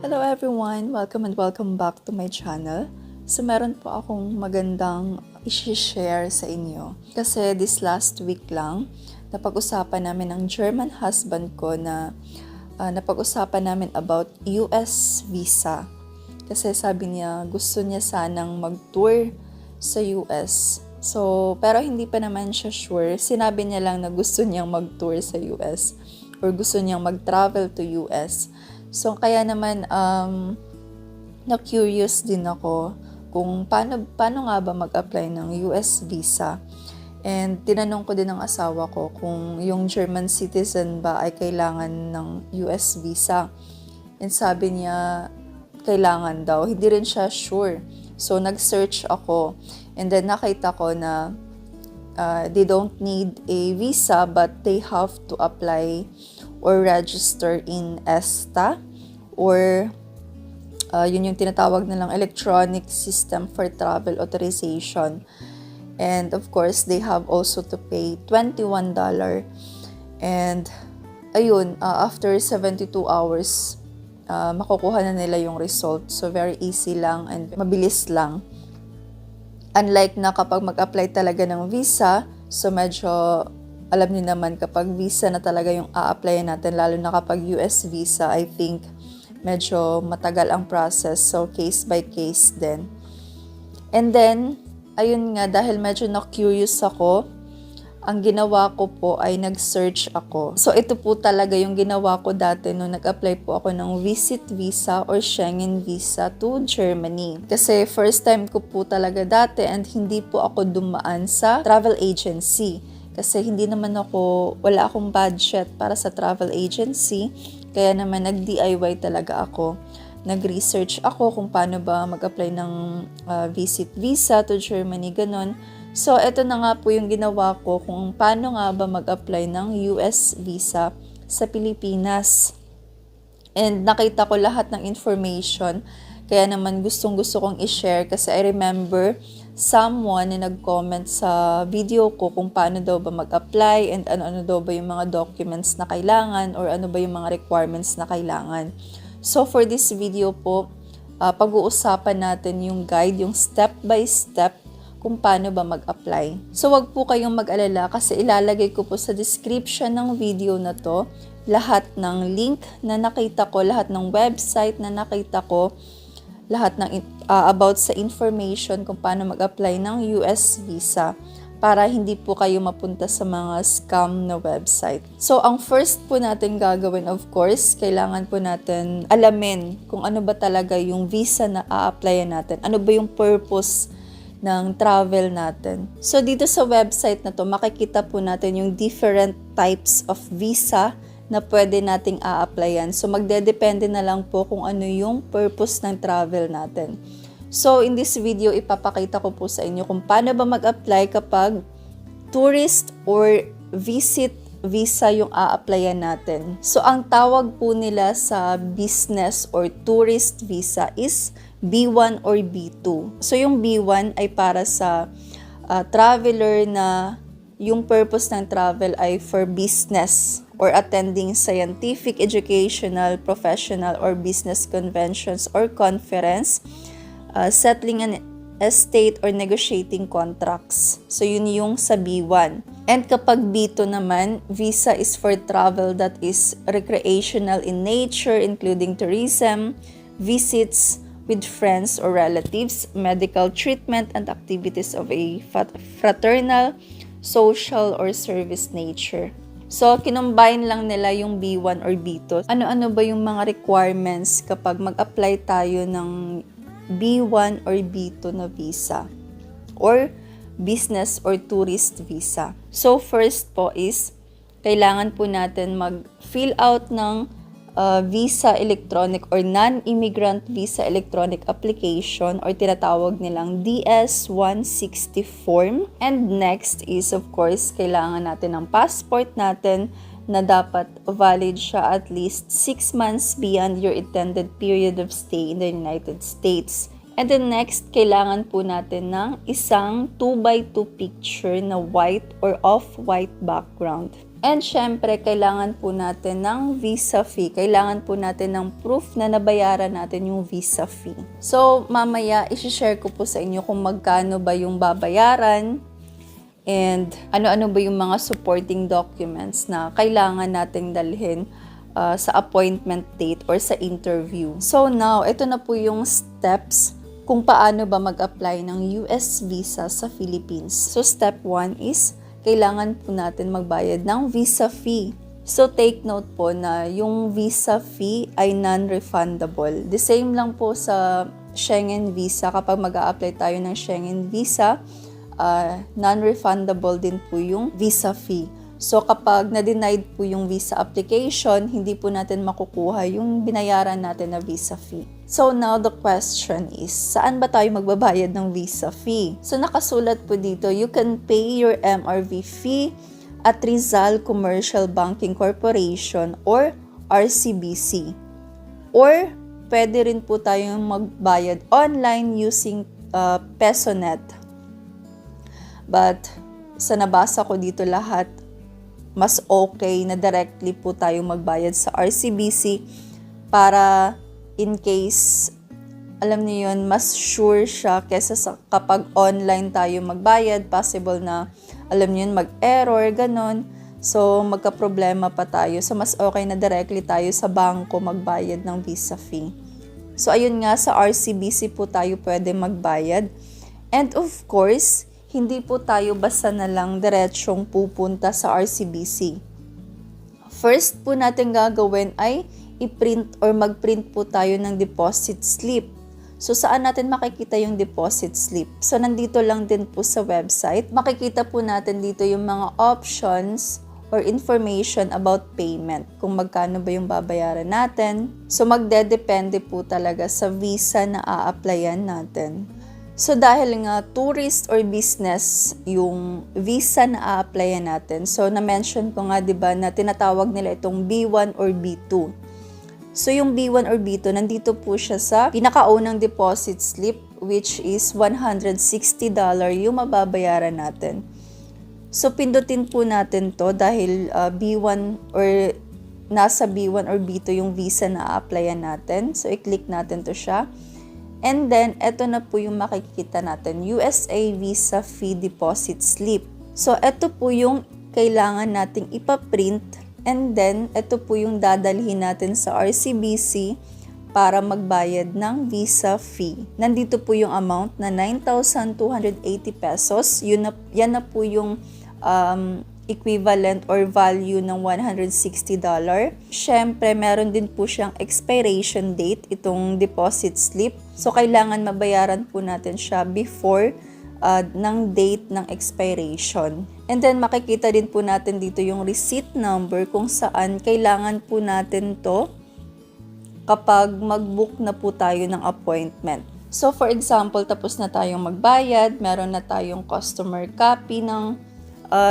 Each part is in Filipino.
Hello everyone! Welcome back to my channel. So meron po akong magandang i-share sa inyo. Kasi this last week lang, napag-usapan namin ng German husband ko na napag-usapan namin about US visa. Kasi sabi niya gusto niya sanang mag-tour sa US. So, pero hindi pa naman siya sure. Sinabi niya lang na gusto niyang mag-tour sa US or gusto niyang mag-travel to US. So, kaya naman, na-curious din ako kung paano nga ba mag-apply ng US visa. And tinanong ko din ng asawa ko kung yung German citizen ba ay kailangan ng US visa. And sabi niya, kailangan daw. Hindi rin siya sure. So, nag-search ako. And then, nakita ko na they don't need a visa but they have to apply or register in ESTA or yun yung tinatawag nilang Electronic System for Travel Authorization. And of course, they have also to pay $21. And ayun, after 72 hours, makukuha na nila yung result. So very easy lang and mabilis lang. Unlike na kapag mag-apply talaga ng visa, so medyo alam niyo naman kapag visa na talaga yung a-applyan natin, lalo na kapag US visa, I think medyo matagal ang process. So, case by case din. And then, ayun nga, dahil medyo na-curious ako, ang ginawa ko po ay nag-search ako. So, ito po talaga yung ginawa ko dati nung nag-apply po ako ng visit visa or Schengen visa to Germany. Kasi first time ko po talaga dati and hindi po ako dumaan sa travel agency. Kasi hindi naman wala akong budget para sa travel agency. Kaya naman nag-DIY talaga ako. Nag-research ako kung paano ba mag-apply ng visit visa to Germany, ganun. So, ito na nga po yung ginawa ko kung paano nga ba mag-apply ng US visa sa Pilipinas. And nakita ko lahat ng information. Kaya naman gustong-gusto kong i-share kasi I remember someone na nag-comment sa video ko kung paano daw ba mag-apply and ano-ano daw ba yung mga documents na kailangan or ano ba yung mga requirements na kailangan. So, for this video po, pag-uusapan natin yung guide, yung step-by-step kung paano ba mag-apply. So, wag po kayong mag-alala kasi ilalagay ko po sa description ng video na to lahat ng link na nakita ko, lahat ng website na nakita ko, lahat ng about sa information kung paano mag-apply ng US visa para hindi po kayo mapunta sa mga scam na website. So, ang first po natin gagawin, of course, kailangan po natin alamin kung ano ba talaga yung visa na a-applyan natin. Ano ba yung purpose ng travel natin. So, dito sa website na to, makikita po natin yung different types of visa na pwede nating a-applyan. So, magdedepende na lang po kung ano yung purpose ng travel natin. So, in this video, ipapakita ko po sa inyo kung paano ba mag-apply kapag tourist or visit visa yung a-applyan natin. So, ang tawag po nila sa business or tourist visa is B1 or B2. So, yung B1 ay para sa traveler na yung purpose ng travel ay for business or attending scientific, educational, professional, or business conventions or conference, settling an estate or negotiating contracts. So, yun yung sa B1. And kapag B2 naman, visa is for travel that is recreational in nature, including tourism, visits with friends or relatives, medical treatment, and activities of a fraternal, social, or service nature. So, kinumbine lang nila yung B1 or B2. Ano-ano ba yung mga requirements kapag mag-apply tayo ng B1 or B2 na visa or business or tourist visa? So, first po is, kailangan po natin mag-fill out ng visa electronic or non-immigrant visa electronic application or tinatawag nilang DS-160 form. And next is, of course, kailangan natin ng passport natin na dapat valid siya at least 6 months beyond your intended period of stay in the United States. And then next, kailangan po natin ng isang 2x2 picture na white or off-white background. And syempre, kailangan po natin ng visa fee. Kailangan po natin ng proof na nabayaran natin yung visa fee. So, mamaya, isi-share ko po sa inyo kung magkano ba yung babayaran and ano-ano ba yung mga supporting documents na kailangan nating dalhin sa appointment date or sa interview. So now, ito na po yung steps kung paano ba mag-apply ng US visa sa Philippines. So step 1 is kailangan po natin magbayad ng visa fee. So take note po na yung visa fee ay non-refundable. The same lang po sa Schengen visa. Kapag mag-a-apply tayo ng Schengen visa, non-refundable din po yung visa fee. So kapag na-denied po yung visa application, hindi po natin makukuha yung binayaran natin na visa fee. So now the question is, saan ba tayo magbabayad ng visa fee? So nakasulat po dito, you can pay your MRV fee at Rizal Commercial Banking Corporation or RCBC. Or pwede rin po tayong magbayad online using PesoNet. But sa nabasa ko dito lahat, mas okay na directly po tayo magbayad sa RCBC para in case, alam niyo yun, mas sure siya kesa sa kapag online tayo magbayad, possible na, alam niyo yun, mag-error, ganon. So, magka-problema pa tayo. So, mas okay na directly tayo sa bangko magbayad ng visa fee. So, ayun nga, sa RCBC po tayo pwede magbayad. And of course, hindi po tayo basta na lang diretsyong pupunta sa RCBC. First po natin gagawin ay i-print or mag-print po tayo ng deposit slip. So, saan natin makikita yung deposit slip? So, nandito lang din po sa website. Makikita po natin dito yung mga options or information about payment. Kung magkano ba yung babayaran natin. So, magdedepende po talaga sa visa na a-applyan natin. So, dahil nga tourist or business yung visa na a-applyan natin. So, na-mention ko nga, diba, na tinatawag nila itong B1 or B2. So, yung B1 or B2, nandito po siya sa pinakaunang deposit slip, which is $160 yung mababayaran natin. So, pindutin po natin to dahil B1 or nasa B1 or B2 yung visa na a-applyan natin. So, i-click natin to siya. And then, eto na po yung makikita natin, USA Visa Fee Deposit Slip. So, eto po yung kailangan nating ipaprint. And then, eto po yung dadalhin natin sa RCBC para magbayad ng visa fee. Nandito po yung amount na 9,280 pesos. Yan na po yung equivalent or value ng $160. Syempre, meron din po siyang expiration date, itong deposit slip. So, kailangan mabayaran po natin siya before ng date ng expiration. And then, makikita din po natin dito yung receipt number kung saan kailangan po natin to kapag mag-book na po tayo ng appointment. So, for example, tapos na tayong magbayad, meron na tayong customer copy ng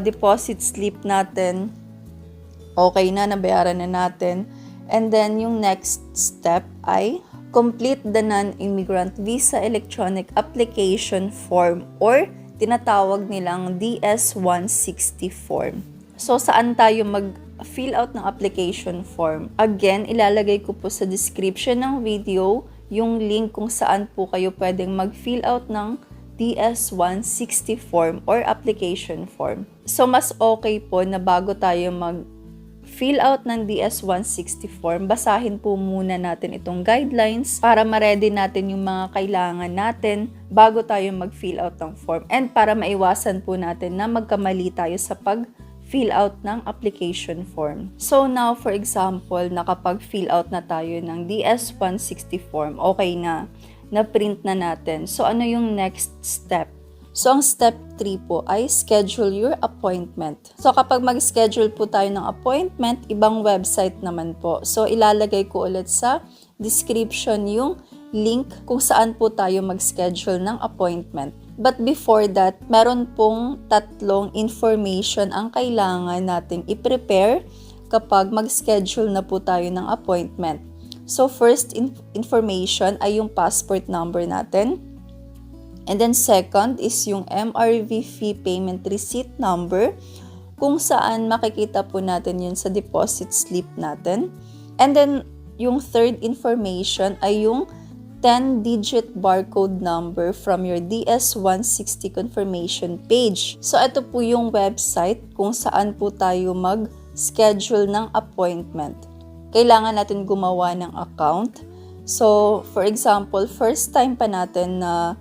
deposit slip natin. Okay na, nabayaran na natin. And then, yung next step ay complete the non-immigrant visa electronic application form or tinatawag nilang DS-160 form. So, saan tayo mag-fill out ng application form? Again, ilalagay ko po sa description ng video yung link kung saan po kayo pwedeng mag-fill out ng DS-160 form or application form. So, mas okay po na bago tayo mag-fill out ng DS-160 form, basahin po muna natin itong guidelines para ma-ready natin yung mga kailangan natin bago tayo mag-fill out ng form and para maiwasan po natin na magkamali tayo sa pag-fill out ng application form. So, now, for example, nakapag-fill out na tayo ng DS-160 form, okay na print na natin. So, ano yung next step? So, ang step 3 po ay schedule your appointment. So, kapag mag-schedule po tayo ng appointment, ibang website naman po. So, ilalagay ko ulit sa description yung link kung saan po tayo mag-schedule ng appointment. But before that, meron pong 3 information ang kailangan nating i-prepare kapag mag-schedule na po tayo ng appointment. So, first information ay yung passport number natin. And then second is yung MRV fee payment receipt number kung saan makikita po natin yun sa deposit slip natin. And then, yung third information ay yung 10-digit barcode number from your DS-160 confirmation page. So, ito po yung website kung saan po tayo mag-schedule ng appointment. Kailangan natin gumawa ng account. So, for example, first time pa natin na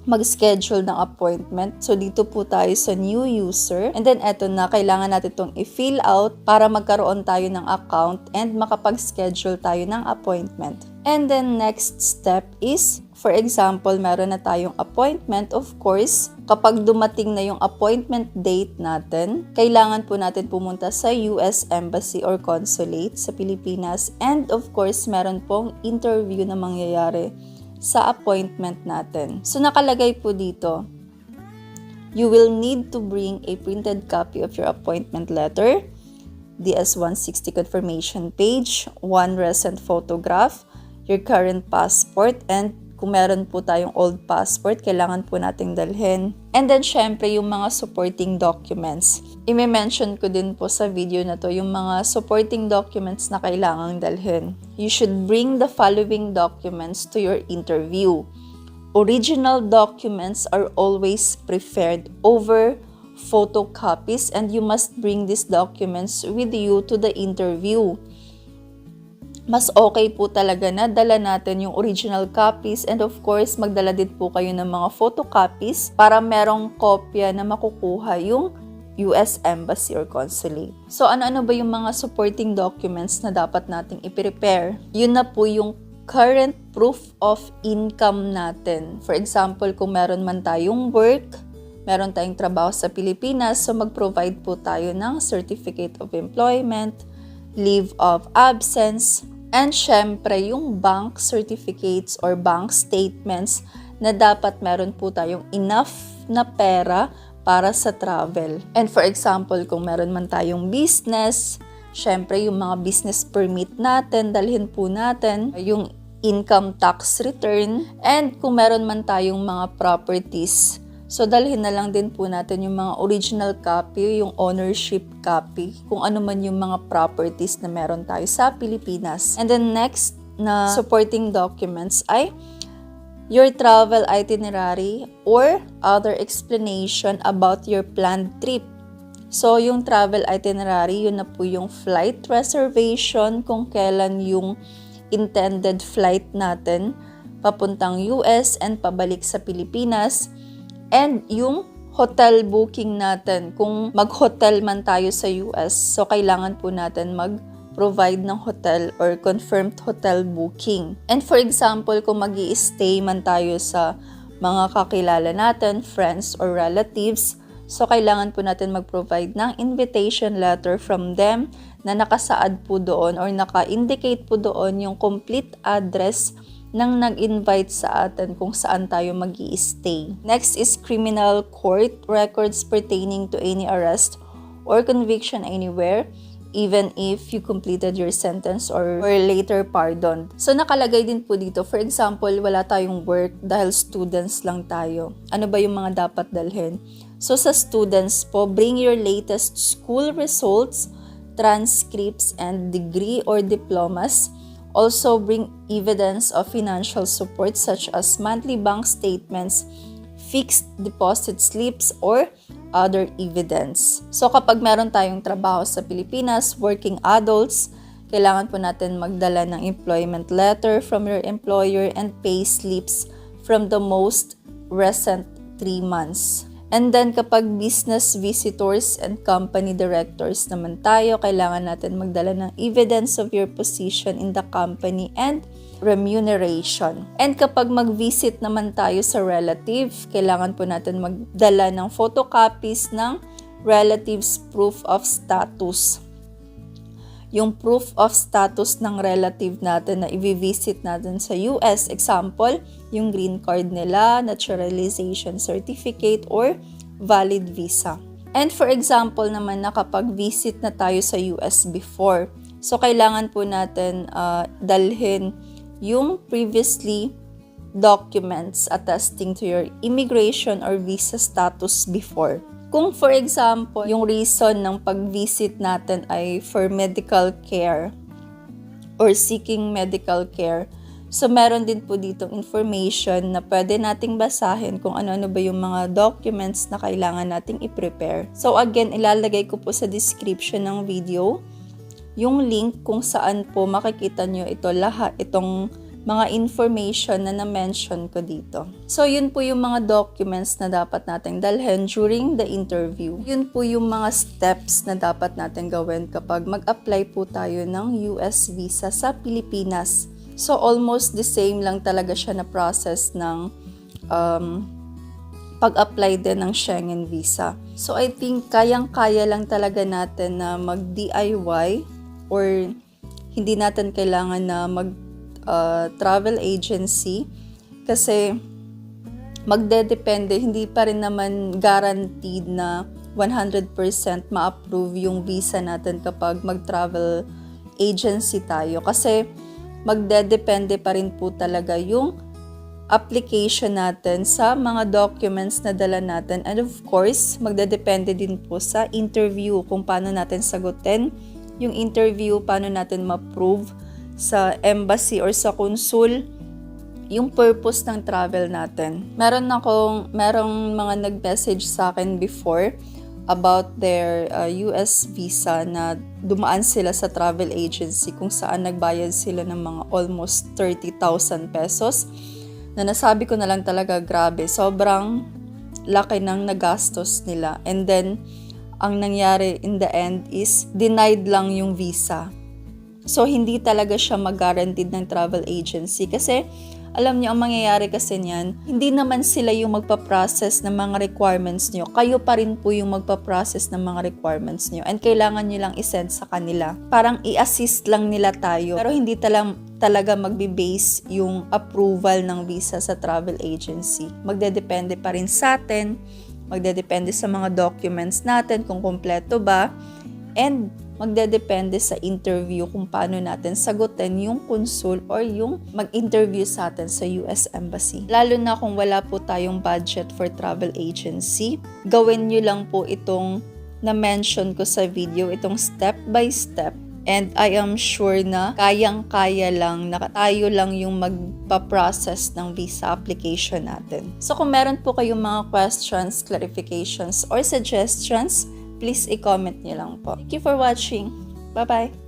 mag-schedule ng appointment. So, dito po tayo sa new user. And then, eto na, kailangan natin itong i-fill out para magkaroon tayo ng account and makapag-schedule tayo ng appointment. And then, next step is, for example, meron na tayong appointment. Of course, kapag dumating na yung appointment date natin, kailangan po natin pumunta sa US Embassy or Consulate sa Pilipinas. And of course, meron pong interview na mangyayari sa appointment natin. So, nakalagay po dito, you will need to bring a printed copy of your appointment letter, DS-160 confirmation page, 1 recent photograph, your current passport, and kung meron po tayong old passport, kailangan po nating dalhin. And then, syempre, yung mga supporting documents. I-mention ko din po sa video na to yung mga supporting documents na kailangang dalhin. You should bring the following documents to your interview. Original documents are always preferred over photocopies, and you must bring these documents with you to the interview. Mas okay po talaga na dala natin yung original copies, and of course, magdala din po kayo ng mga photocopies para merong kopya na makukuha yung US Embassy or Consulate. So, ano-ano ba yung mga supporting documents na dapat nating i-prepare? Yun na po yung current proof of income natin. For example, kung meron man tayong work, meron tayong trabaho sa Pilipinas, so mag-provide po tayo ng Certificate of Employment, Leave of Absence, and syempre, yung bank certificates or bank statements na dapat meron po tayong enough na pera para sa travel. And for example, kung meron man tayong business, syempre, yung mga business permit natin, dalhin po natin yung income tax return. And kung meron man tayong mga properties, so dalhin na lang din po natin yung mga original copy, yung ownership copy, kung ano man yung mga properties na meron tayo sa Pilipinas. And then next na supporting documents ay your travel itinerary or other explanation about your planned trip. So yung travel itinerary, yun na po yung flight reservation, kung kailan yung intended flight natin papuntang US and pabalik sa Pilipinas. And yung hotel booking natin, kung mag-hotel man tayo sa US, so kailangan po natin mag-provide ng hotel or confirmed hotel booking. And for example, kung mag-i-stay man tayo sa mga kakilala natin, friends or relatives, so kailangan po natin mag-provide ng invitation letter from them na nakasaad po doon or naka-indicate po doon yung complete address nang nag-invite sa atin kung saan tayo mag-i-stay. Next is criminal court records pertaining to any arrest or conviction anywhere, even if you completed your sentence or later pardoned. So nakalagay din po dito, for example, wala tayong work dahil students lang tayo. Ano ba yung mga dapat dalhin? So sa students po, bring your latest school results, transcripts, and degree or diplomas. Also, bring evidence of financial support such as monthly bank statements, fixed deposit slips, or other evidence. So, kapag meron tayong trabaho sa Pilipinas, working adults, kailangan po natin magdala ng employment letter from your employer and pay slips from the most recent 3 months. And then, kapag business visitors and company directors naman tayo, kailangan natin magdala ng evidence of your position in the company and remuneration. And kapag mag-visit naman tayo sa relative, kailangan po natin magdala ng photocopies ng relatives proof of status. Yung proof of status ng relative natin na i-visit natin sa US. Example, yung green card nila, naturalization certificate, or valid visa. And for example naman na kapag visit na tayo sa US before, so kailangan po natin dalhin yung previously documents attesting to your immigration or visa status before. Kung for example, yung reason ng pag-visit natin ay for medical care or seeking medical care, so meron din po ditong information na pwede nating basahin kung ano-ano ba yung mga documents na kailangan nating i-prepare. So again, ilalagay ko po sa description ng video yung link kung saan po makikita nyo ito lahat, itong mga information na na-mention ko dito. So, yun po yung mga documents na dapat natin dalhin during the interview. Yun po yung mga steps na dapat natin gawin kapag mag-apply po tayo ng US visa sa Pilipinas. So, almost the same lang talaga siya na process ng pag-apply din ng Schengen visa. So, I think kayang-kaya lang talaga natin na mag-DIY or hindi natin kailangan na travel agency kasi magdedepende, hindi pa rin naman guaranteed na 100% ma-approve yung visa natin kapag mag-travel agency tayo kasi magdedepende pa rin po talaga yung application natin sa mga documents na dala natin, and of course magdedepende din po sa interview kung paano natin sagutin yung interview, paano natin ma-prove sa embassy or sa consul yung purpose ng travel natin. Merong mga nag-message sa akin before about their US visa na dumaan sila sa travel agency kung saan nagbayad sila ng mga almost 30,000 pesos na nasabi ko na lang talaga, grabe, sobrang laki ng nagastos nila, and then ang nangyari in the end is denied lang yung visa. So, hindi talaga siya mag-guaranteed ng travel agency kasi alam niyo, ang mangyayari kasi niyan, hindi naman sila yung magpa-process ng mga requirements niyo. Kayo pa rin po yung magpa-process ng mga requirements niyo, and kailangan niyo lang isend sa kanila. Parang i-assist lang nila tayo, pero hindi talaga magbe-base yung approval ng visa sa travel agency. Magdedepende pa rin sa atin, magdedepende sa mga documents natin kung kumpleto ba, and magdedepende sa interview kung paano natin sagutin yung consul or yung mag-interview sa atin sa US Embassy. Lalo na kung wala po tayong budget for travel agency, gawin nyo lang po itong na-mention ko sa video, itong step by step. And I am sure na kayang-kaya lang, na tayo lang yung magpa-process ng visa application natin. So kung meron po kayong mga questions, clarifications, or suggestions, please i-comment nyo lang po. Thank you for watching. Bye-bye!